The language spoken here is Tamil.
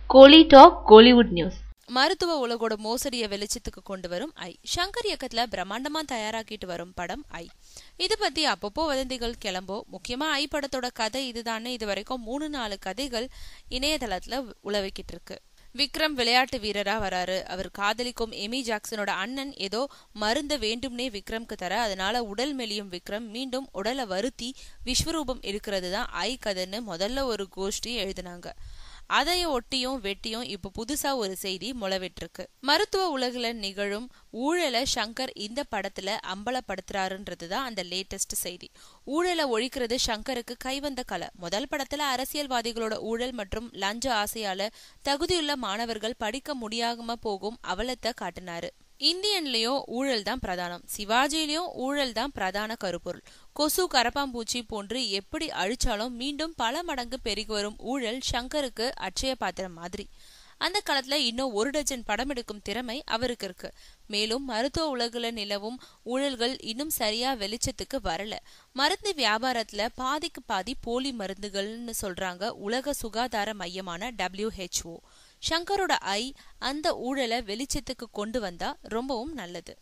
கோலி டாக் கோலிவுட் நியூஸ். மருத்துவ உலகோட மோசடிய வெளிச்சத்துக்கு கொண்டு வரும் ஐ. சங்கர் இயக்கத்துல பிரம்மாண்டமா தயாராக்கிட்டு வரும் படம் ஐ. இது பத்தி அப்பப்போ வதந்திகள் கிளம்போ. முக்கியமா ஐ படத்தோட கதை இதுதானே இது வரைக்கும் 3-4 கதைகள் இணையதளத்துல உலவிக்கிட்டு இருக்கு. விக்ரம் விளையாட்டு வீரரா வராரு. அவர் காதலிக்கும் எமி ஜாக்சனோட அண்ணன் ஏதோ மருந்த வேண்டும்னே விக்ரம்க்கு தர, அதனால உடல் மெலியும் விக்ரம் மீண்டும் உடலை வருத்தி விஸ்வரூபம் இருக்கிறது தான் ஐ கதைன்னு முதல்ல ஒரு கோஷ்டி எழுதினாங்க. அதைய ஒட்டியும் வெட்டியும் இப்ப புதுசா ஒரு செய்தி முளவிட்டிருக்கு. மருத்துவ உலகில நிகழும் ஊழலை சங்கர் இந்த படத்துல அம்பலப்படுத்துறாருன்றதுதான் அந்த லேட்டஸ்ட் செய்தி. ஊழலை ஒழிக்கிறது சங்கருக்கு கைவந்த கலை. முதல் படத்துல அரசியல்வாதிகளோட ஊழல் மற்றும் லஞ்ச ஆசையால தகுதியுள்ள மாணவர்கள் படிக்க முடியாம போகும் அவலத்தை காட்டினாரு. இந்தியன்லயும் ஊழல் தான் பிரதானம், சிவாஜியிலயும் ஊழல் தான் பிரதான கருப்பொருள். கொசு கரப்பாம்பூச்சி போன்று எப்படி அழிச்சாலும் மீண்டும் பல மடங்கு பெருகி வரும் ஊழல் சங்கருக்கு அட்சய பாத்திரம் மாதிரி. அந்த காலத்துல இன்னும் 1 டஜன் படம் எடுக்கும் திறமை அவருக்கு இருக்கு. மேலும் மருத்துவ உலகில நிலவும் ஊழல்கள் இன்னும் சரியா வெளிச்சத்துக்கு வரல. மருந்து வியாபாரத்துல பாதிக்கு பாதி போலி மருந்துகள்னு சொல்றாங்க உலக சுகாதார மையமான WHO. சங்கரோட ஐ அந்த ஊழலை வெளிச்சத்துக்கு கொண்டு வந்தா ரொம்பவும் நல்லது.